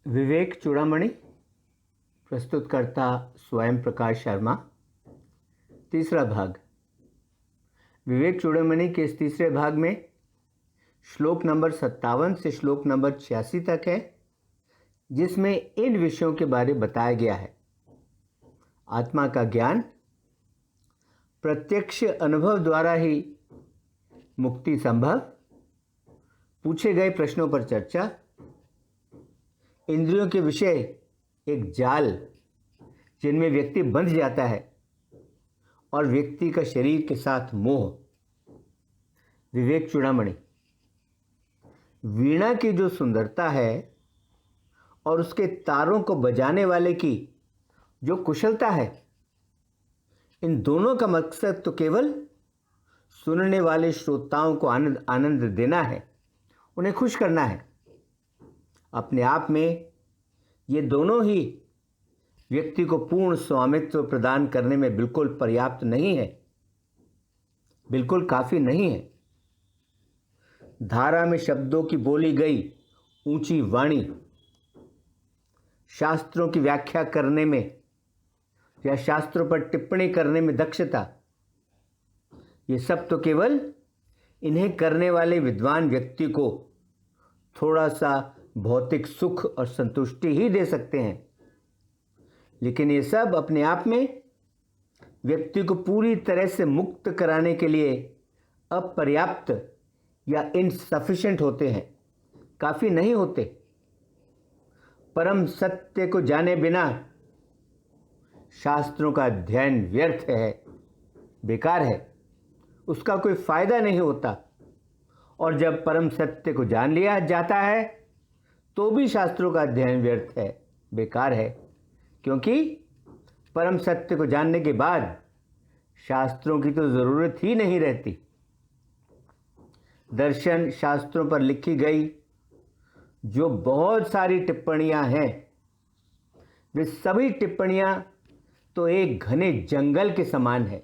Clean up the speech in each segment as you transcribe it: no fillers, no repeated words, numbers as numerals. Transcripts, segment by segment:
विवेक चूड़ामणि, प्रस्तुतकर्ता स्वयं प्रकाश शर्मा। तीसरा भाग। विवेक चूड़ामणि के इस तीसरे भाग में श्लोक नंबर 57 से श्लोक नंबर 86 तक है, जिसमें इन विषयों के बारे बताया गया है। आत्मा का ज्ञान, प्रत्यक्ष अनुभव द्वारा ही मुक्ति संभव, पूछे गए प्रश्नों पर चर्चा, इंद्रियों के विषय एक जाल जिनमें व्यक्ति बंध जाता है, और व्यक्ति का शरीर के साथ मोह। विवेक चूड़ामणि। वीणा की जो सुंदरता है और उसके तारों को बजाने वाले की जो कुशलता है, इन दोनों का मकसद तो केवल सुनने वाले श्रोताओं को आनंद देना है, उन्हें खुश करना है। अपने आप में ये दोनों ही व्यक्ति को पूर्ण स्वामित्व प्रदान करने में बिल्कुल पर्याप्त नहीं है, बिल्कुल काफ़ी नहीं है। धारा में शब्दों की बोली गई ऊंची वाणी, शास्त्रों की व्याख्या करने में या शास्त्रों पर टिप्पणी करने में दक्षता, ये सब तो केवल इन्हें करने वाले विद्वान व्यक्ति को थोड़ा सा भौतिक सुख और संतुष्टि ही दे सकते हैं, लेकिन ये सब अपने आप में व्यक्ति को पूरी तरह से मुक्त कराने के लिए अपर्याप्त या इनसफिशिएंट होते हैं, काफ़ी नहीं होते। परम सत्य को जाने बिना शास्त्रों का अध्ययन व्यर्थ है, बेकार है, उसका कोई फायदा नहीं होता। और जब परम सत्य को जान लिया जाता है तो भी शास्त्रों का अध्ययन व्यर्थ है, बेकार है, क्योंकि परम सत्य को जानने के बाद शास्त्रों की तो ज़रूरत ही नहीं रहती। दर्शन शास्त्रों पर लिखी गई जो बहुत सारी टिप्पणियां हैं, वे सभी टिप्पणियां तो एक घने जंगल के समान है।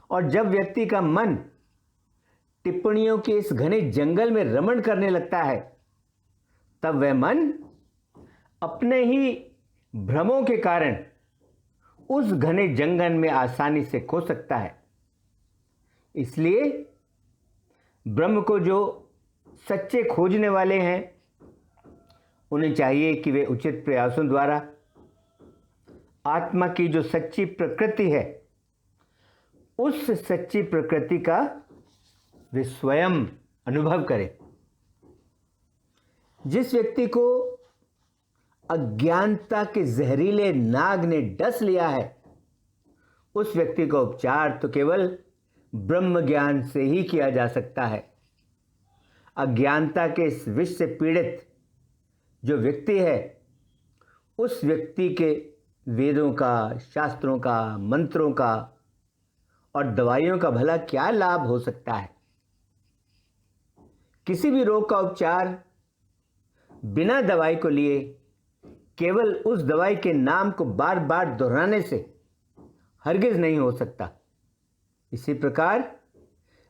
और जब व्यक्ति का मन टिप्पणियों के इस घने जंगल में रमण करने लगता है, तब वह मन अपने ही भ्रमों के कारण उस घने जंगल में आसानी से खो सकता है। इसलिए ब्रह्म को जो सच्चे खोजने वाले हैं, उन्हें चाहिए कि वे उचित प्रयासों द्वारा आत्मा की जो सच्ची प्रकृति है, उस सच्ची प्रकृति का वे स्वयं अनुभव करें। जिस व्यक्ति को अज्ञानता के जहरीले नाग ने डस लिया है, उस व्यक्ति का उपचार तो केवल ब्रह्म ज्ञान से ही किया जा सकता है। अज्ञानता के इस विष से पीड़ित जो व्यक्ति है, उस व्यक्ति के वेदों का, शास्त्रों का, मंत्रों का और दवाइयों का भला क्या लाभ हो सकता है। किसी भी रोग का उपचार बिना दवाई को लिए केवल उस दवाई के नाम को बार बार दोहराने से हरगिज नहीं हो सकता। इसी प्रकार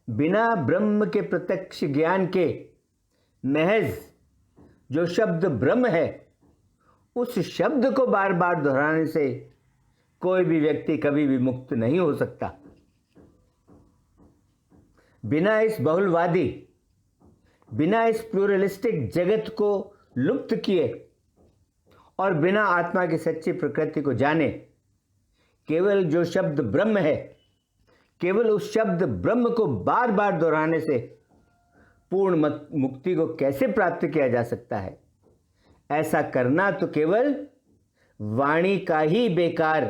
बिना ब्रह्म के प्रत्यक्ष ज्ञान के महज जो शब्द ब्रह्म है, उस शब्द को बार बार दोहराने से कोई भी व्यक्ति कभी भी मुक्त नहीं हो सकता। बिना इस बहुलवादी, बिना इस प्लूरलिस्टिक जगत को लुप्त किए और बिना आत्मा की सच्ची प्रकृति को जाने, केवल जो शब्द ब्रह्म है, केवल उस शब्द ब्रह्म को बार बार दोहराने से पूर्ण मुक्ति को कैसे प्राप्त किया जा सकता है। ऐसा करना तो केवल वाणी का ही बेकार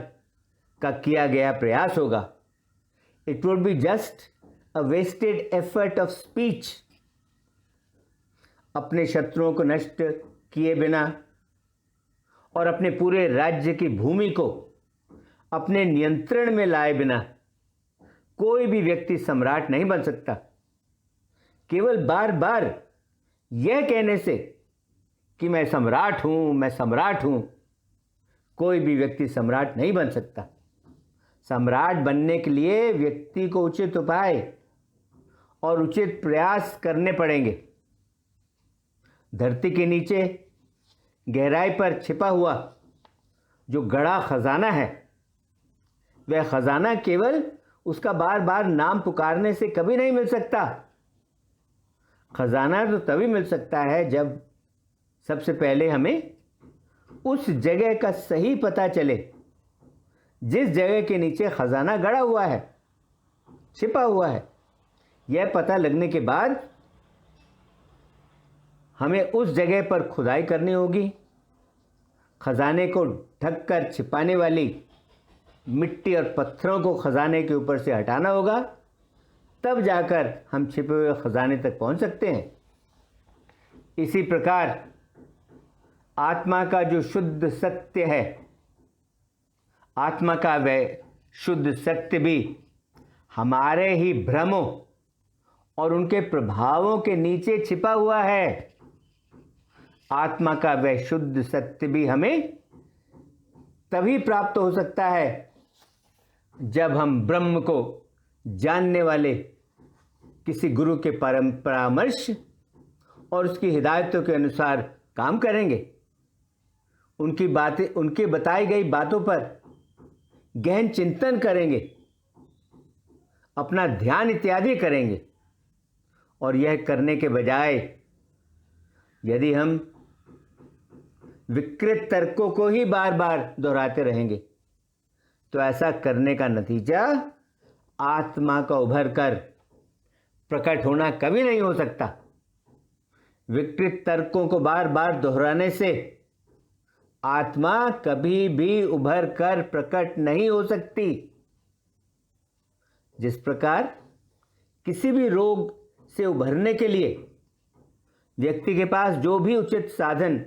का किया गया प्रयास होगा। It would be just a wasted effort of speech. अपने शत्रुओं को नष्ट किए बिना और अपने पूरे राज्य की भूमि को अपने नियंत्रण में लाए बिना कोई भी व्यक्ति सम्राट नहीं बन सकता। केवल बार बार यह कहने से कि मैं सम्राट हूं, मैं सम्राट हूं, कोई भी व्यक्ति सम्राट नहीं बन सकता। सम्राट बनने के लिए व्यक्ति को उचित उपाय और उचित प्रयास करने पड़ेंगे। धरती के नीचे गहराई पर छिपा हुआ जो गड़ा खजाना है, वह खजाना केवल उसका बार बार नाम पुकारने से कभी नहीं मिल सकता। खजाना तो तभी मिल सकता है जब सबसे पहले हमें उस जगह का सही पता चले जिस जगह के नीचे खजाना गड़ा हुआ है, छिपा हुआ है। यह पता लगने के बाद हमें उस जगह पर खुदाई करनी होगी। खजाने को ढककर छिपाने वाली मिट्टी और पत्थरों को खजाने के ऊपर से हटाना होगा, तब जाकर हम छिपे हुए खजाने तक पहुंच सकते हैं। इसी प्रकार आत्मा का जो शुद्ध सत्य है, आत्मा का वह शुद्ध सत्य भी हमारे ही भ्रमों और उनके प्रभावों के नीचे छिपा हुआ है। आत्मा का वह शुद्ध सत्य भी हमें तभी प्राप्त हो सकता है जब हम ब्रह्म को जानने वाले किसी गुरु के परामर्श और उसकी हिदायतों के अनुसार काम करेंगे, उनकी बताई गई बातों पर गहन चिंतन करेंगे, अपना ध्यान इत्यादि करेंगे। और यह करने के बजाय यदि हम विकृत तर्कों को ही बार बार दोहराते रहेंगे, तो ऐसा करने का नतीजा आत्मा का उभर कर प्रकट होना कभी नहीं हो सकता। विकृत तर्कों को बार बार दोहराने से आत्मा कभी भी उभर कर प्रकट नहीं हो सकती। जिस प्रकार किसी भी रोग से उभरने के लिए व्यक्ति के पास जो भी उचित साधन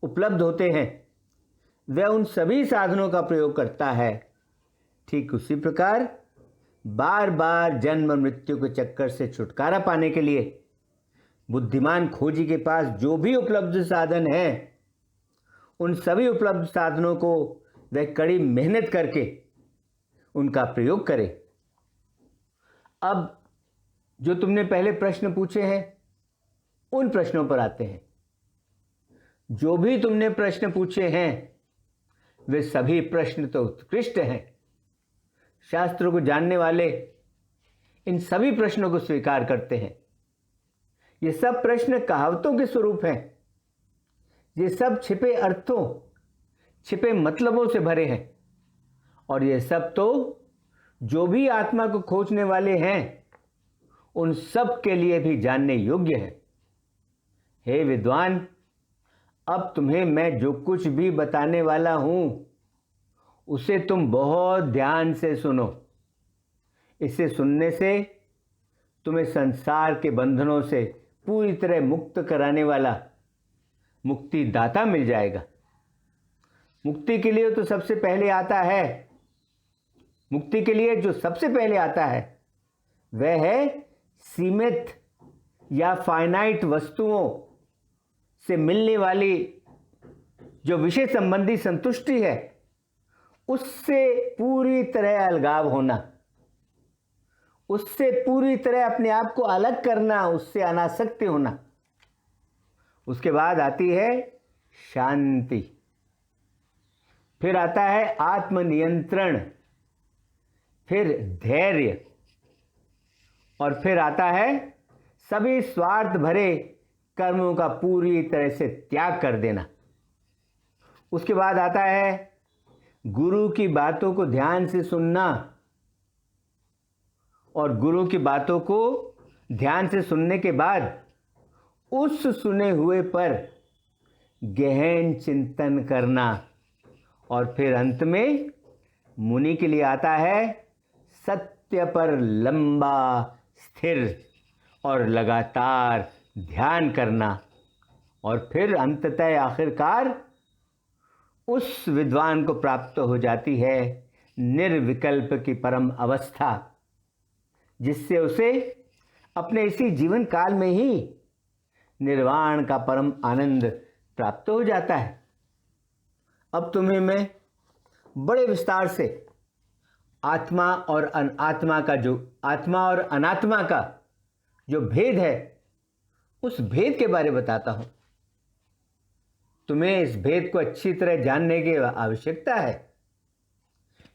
उपलब्ध होते हैं, वह उन सभी साधनों का प्रयोग करता है, ठीक उसी प्रकार बार बार जन्म मृत्यु के चक्कर से छुटकारा पाने के लिए बुद्धिमान खोजी के पास जो भी उपलब्ध साधन है, उन सभी उपलब्ध साधनों को वह कड़ी मेहनत करके उनका प्रयोग करे। अब जो तुमने पहले प्रश्न पूछे हैं, उन प्रश्नों पर आते हैं। जो भी तुमने प्रश्न पूछे हैं, वे सभी प्रश्न तो उत्कृष्ट हैं। शास्त्रों को जानने वाले इन सभी प्रश्नों को स्वीकार करते हैं। ये सब प्रश्न कहावतों के स्वरूप हैं। ये सब छिपे अर्थों, छिपे मतलबों से भरे हैं। और ये सब तो जो भी आत्मा को खोजने वाले हैं, उन सब के लिए भी जानने योग्य है। हे विद्वान, अब तुम्हें मैं जो कुछ भी बताने वाला हूं, उसे तुम बहुत ध्यान से सुनो। इसे सुनने से तुम्हें संसार के बंधनों से पूरी तरह मुक्त कराने वाला मुक्ति दाता मिल जाएगा। मुक्ति के लिए तो सबसे पहले आता है, मुक्ति के लिए जो सबसे पहले आता है वह है सीमित या फाइनाइट वस्तुओं से मिलने वाली जो विषय संबंधी संतुष्टि है, उससे पूरी तरह अलगाव होना, उससे पूरी तरह अपने आप को अलग करना, उससे अनासक्ति होना। उसके बाद आती है शांति, फिर आता है आत्मनियंत्रण, फिर धैर्य, और फिर आता है सभी स्वार्थ भरे कर्मों का पूरी तरह से त्याग कर देना। उसके बाद आता है गुरु की बातों को ध्यान से सुनना, और गुरु की बातों को ध्यान से सुनने के बाद उस सुने हुए पर गहन चिंतन करना। और फिर अंत में मुनि के लिए आता है सत्य पर लंबा, स्थिर और लगातार ध्यान करना। और फिर अंततः आखिरकार उस विद्वान को प्राप्त हो जाती है निर्विकल्प की परम अवस्था, जिससे उसे अपने इसी जीवन काल में ही निर्वाण का परम आनंद प्राप्त हो जाता है। अब तुम्हें मैं बड़े विस्तार से आत्मा और अनात्मा का जो भेद है, उस भेद के बारे में बताता हूं। तुम्हें इस भेद को अच्छी तरह जानने की आवश्यकता है।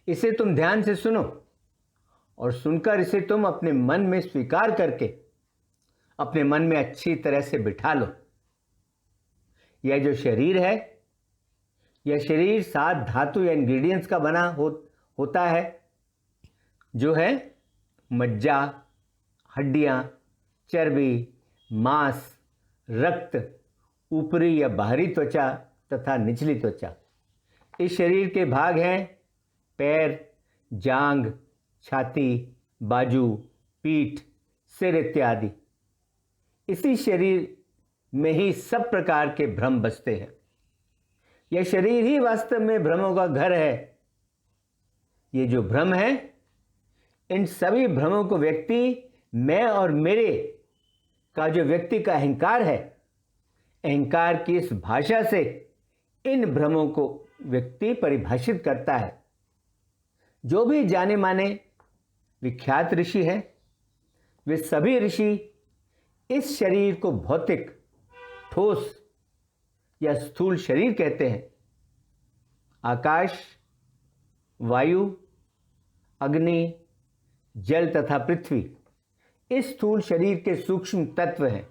इसे तुम ध्यान से सुनो और सुनकर इसे तुम अपने मन में स्वीकार करके अपने मन में अच्छी तरह से बिठा लो। यह जो शरीर है, यह शरीर 7 धातु या इंग्रेडिएंट्स का बना होता है, जो है मज्जा, हड्डियां, चर्बी, मांस, रक्त, ऊपरी या बाहरी त्वचा तथा निचली त्वचा। इस शरीर के भाग हैं पैर, जांघ, छाती, बाजू, पीठ, सिर इत्यादि। इसी शरीर में ही सब प्रकार के भ्रम बसते हैं। यह शरीर ही वास्तव में भ्रमों का घर है। ये जो भ्रम है, इन सभी भ्रमों को व्यक्ति मैं और मेरे का जो व्यक्ति का अहंकार है, अहंकार की इस भाषा से इन भ्रमों को व्यक्ति परिभाषित करता है। जो भी जाने माने विख्यात ऋषि हैं, वे सभी ऋषि इस शरीर को भौतिक, ठोस या स्थूल शरीर कहते हैं। आकाश, वायु, अग्नि, जल तथा पृथ्वी इस स्थूल शरीर के सूक्ष्म तत्व हैं।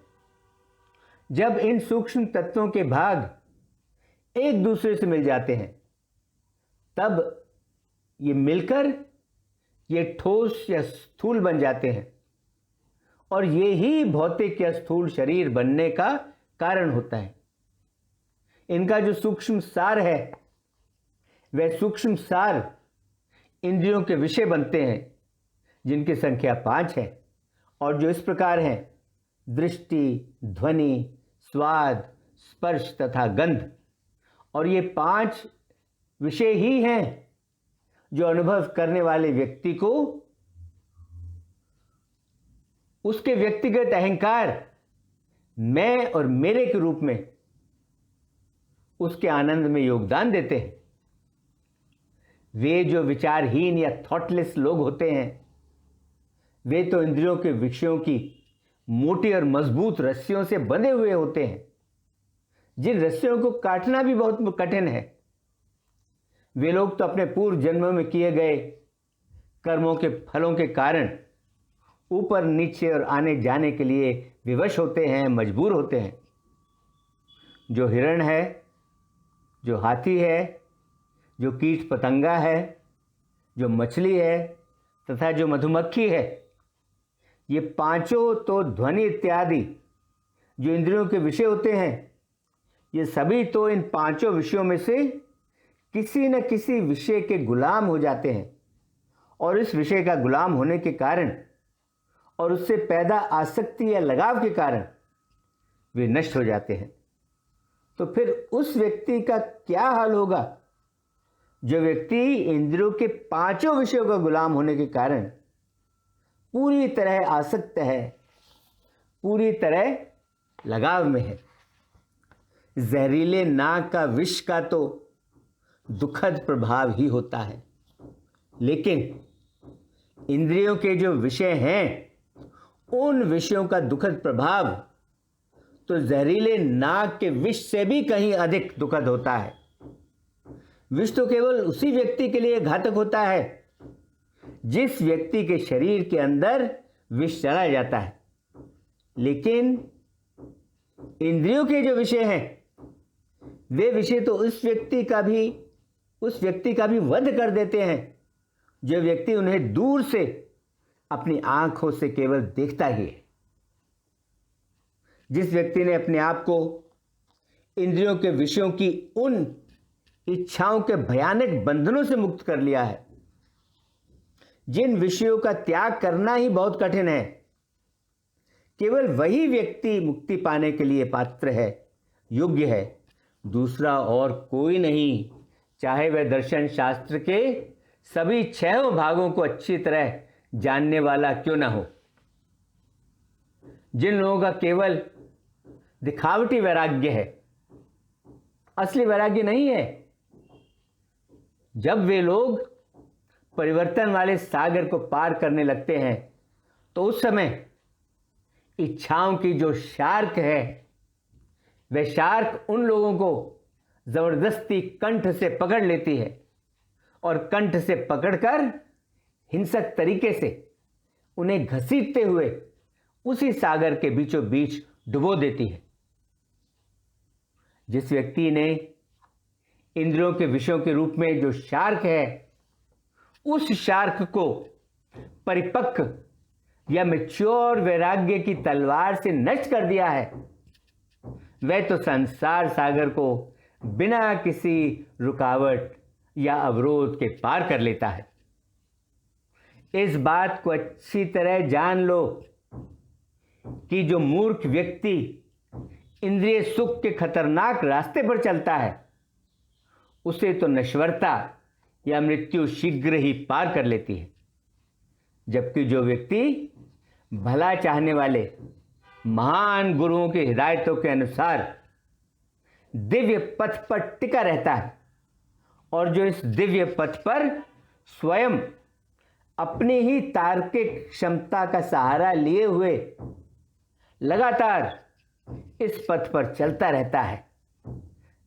जब इन सूक्ष्म तत्वों के भाग एक दूसरे से मिल जाते हैं, तब ये मिलकर ये ठोस या स्थूल बन जाते हैं और ये ही भौतिक या स्थूल शरीर बनने का कारण होता है। इनका जो सूक्ष्म सार है, वह सूक्ष्म सार इंद्रियों के विषय बनते हैं, जिनकी संख्या 5 है और जो इस प्रकार हैं: दृष्टि, ध्वनि, स्वाद, स्पर्श तथा गंध। और ये 5 विषय ही हैं जो अनुभव करने वाले व्यक्ति को उसके व्यक्तिगत अहंकार मैं और मेरे के रूप में उसके आनंद में योगदान देते हैं। वे जो विचारहीन या थॉटलेस लोग होते हैं, वे तो इंद्रियों के विषयों की मोटी और मजबूत रस्सियों से बंधे हुए होते हैं, जिन रस्सियों को काटना भी बहुत कठिन है। वे लोग तो अपने पूर्व जन्मों में किए गए कर्मों के फलों के कारण ऊपर नीचे और आने जाने के लिए विवश होते हैं, मजबूर होते हैं। जो हिरण है, जो हाथी है, जो कीट पतंगा है, जो मछली है तथा जो मधुमक्खी है, ये पांचों तो ध्वनि इत्यादि जो इंद्रियों के विषय होते हैं, ये सभी तो इन पांचों विषयों में से किसी न किसी विषय के गुलाम हो जाते हैं और इस विषय का गुलाम होने के कारण और उससे पैदा आसक्ति या लगाव के कारण वे नष्ट हो जाते हैं। तो फिर उस व्यक्ति का क्या हाल होगा जो व्यक्ति इंद्रियों के पांचों विषयों का गुलाम होने के कारण पूरी तरह आसक्त है, पूरी तरह लगाव में है। जहरीले नाग का विष का तो दुखद प्रभाव ही होता है, लेकिन इंद्रियों के जो विषय हैं, उन विषयों का दुखद प्रभाव तो जहरीले नाग के विष से भी कहीं अधिक दुखद होता है। विष तो केवल उसी व्यक्ति के लिए घातक होता है जिस व्यक्ति के शरीर के अंदर विष चला जाता है, लेकिन इंद्रियों के जो विषय हैं, वे विषय तो उस व्यक्ति का भी वध कर देते हैं जो व्यक्ति उन्हें दूर से अपनी आंखों से केवल देखता ही है। जिस व्यक्ति ने अपने आप को इंद्रियों के विषयों की उन इच्छाओं के भयानक बंधनों से मुक्त कर लिया है, जिन विषयों का त्याग करना ही बहुत कठिन है, केवल वही व्यक्ति मुक्ति पाने के लिए पात्र है, योग्य है। दूसरा और कोई नहीं, चाहे वह दर्शन शास्त्र के सभी 6 भागों को अच्छी तरह जानने वाला क्यों ना हो। जिन लोगों का केवल दिखावटी वैराग्य है, असली वैराग्य नहीं है, जब वे लोग परिवर्तन वाले सागर को पार करने लगते हैं, तो उस समय इच्छाओं की जो शार्क है, वह शार्क उन लोगों को जबरदस्ती कंठ से पकड़ लेती है और कंठ से पकड़कर हिंसक तरीके से उन्हें घसीटते हुए उसी सागर के बीचों बीच डुबो देती है। जिस व्यक्ति ने इंद्रियों के विषयों के रूप में जो शार्क है, उस शार्क को परिपक्व या मैच्योर वैराग्य की तलवार से नष्ट कर दिया है, वह तो संसार सागर को बिना किसी रुकावट या अवरोध के पार कर लेता है। इस बात को अच्छी तरह जान लो कि जो मूर्ख व्यक्ति इंद्रिय सुख के खतरनाक रास्ते पर चलता है, उसे तो नश्वरता या मृत्यु शीघ्र ही पार कर लेती है, जबकि जो व्यक्ति भला चाहने वाले महान गुरुओं की हिदायतों के अनुसार दिव्य पथ पर टिका रहता है और जो इस दिव्य पथ पर स्वयं अपनी ही तार्किक क्षमता का सहारा लिए हुए लगातार इस पथ पर चलता रहता है,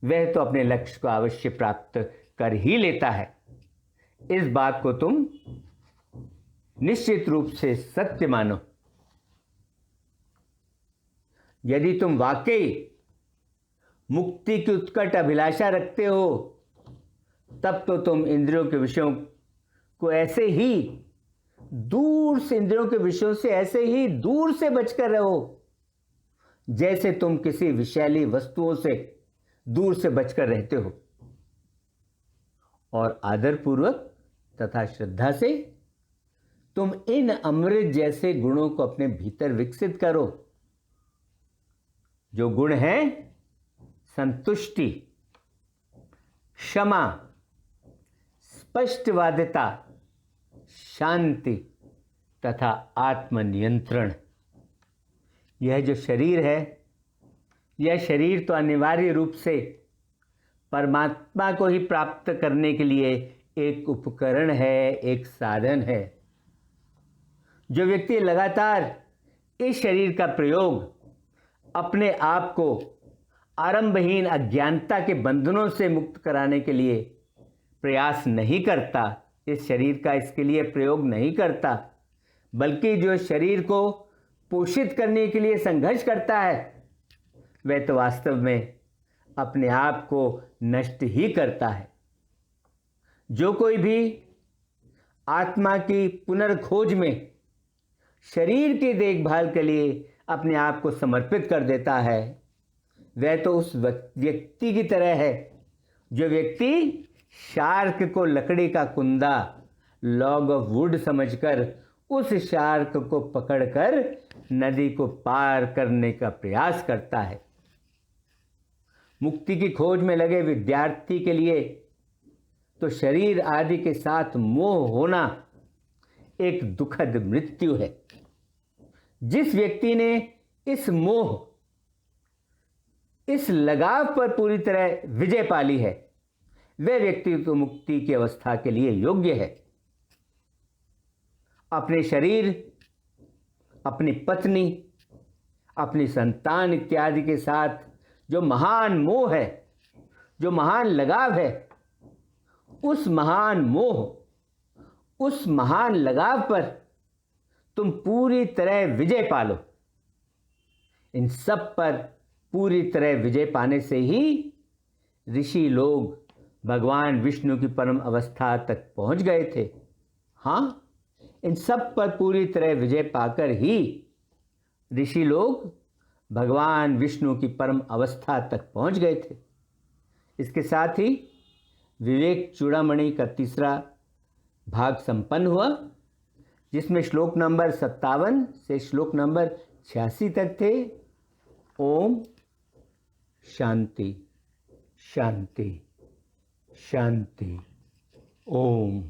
वह तो अपने लक्ष्य को अवश्य प्राप्त कर ही लेता है। इस बात को तुम निश्चित रूप से सत्य मानो। यदि तुम वाकई मुक्ति की उत्कट अभिलाषा रखते हो, तब तो तुम इंद्रियों के विषयों को ऐसे ही दूर से इंद्रियों के विषयों से ऐसे ही दूर से बचकर रहो, जैसे तुम किसी विषैली वस्तुओं से दूर से बचकर रहते हो, और आदरपूर्वक तथा श्रद्धा से तुम इन अमृत जैसे गुणों को अपने भीतर विकसित करो। जो गुण हैं संतुष्टि, क्षमा, स्पष्टवादिता, शांति तथा आत्मनियंत्रण। यह जो शरीर है, यह शरीर तो अनिवार्य रूप से परमात्मा को ही प्राप्त करने के लिए एक उपकरण है, एक साधन है। जो व्यक्ति लगातार इस शरीर का प्रयोग अपने आप को आरंभहीन अज्ञानता के बंधनों से मुक्त कराने के लिए प्रयास नहीं करता, इस शरीर का इसके लिए प्रयोग नहीं करता, बल्कि जो शरीर को पोषित करने के लिए संघर्ष करता है, वह तो वास्तव में अपने आप को नष्ट ही करता है। जो कोई भी आत्मा की पुनर्खोज में शरीर की देखभाल के लिए अपने आप को समर्पित कर देता है, वह तो उस व्यक्ति की तरह है जो व्यक्ति शार्क को लकड़ी का कुंदा, लॉग ऑफ वुड समझकर उस शार्क को पकड़कर नदी को पार करने का प्रयास करता है। मुक्ति की खोज में लगे विद्यार्थी के लिए तो शरीर आदि के साथ मोह होना एक दुखद मृत्यु है। जिस व्यक्ति ने इस मोह, इस लगाव पर पूरी तरह विजय पा ली है, वह व्यक्ति तो मुक्ति की अवस्था के लिए योग्य है। अपने शरीर, अपनी पत्नी, अपनी संतान इत्यादि के साथ जो महान मोह है, जो महान लगाव है, उस महान मोह, उस महान लगाव पर तुम पूरी तरह विजय पालो। इन सब पर पूरी तरह विजय पाने से ही ऋषि लोग भगवान विष्णु की परम अवस्था तक पहुंच गए थे। हाँ, इन सब पर पूरी तरह विजय पाकर ही ऋषि लोग भगवान विष्णु की परम अवस्था तक पहुंच गए थे। इसके साथ ही विवेक चूड़ामणि का तीसरा भाग संपन्न हुआ, जिसमें श्लोक नंबर 57 से श्लोक नंबर 86 तक थे। ओम शांति शांति शांति। ओम।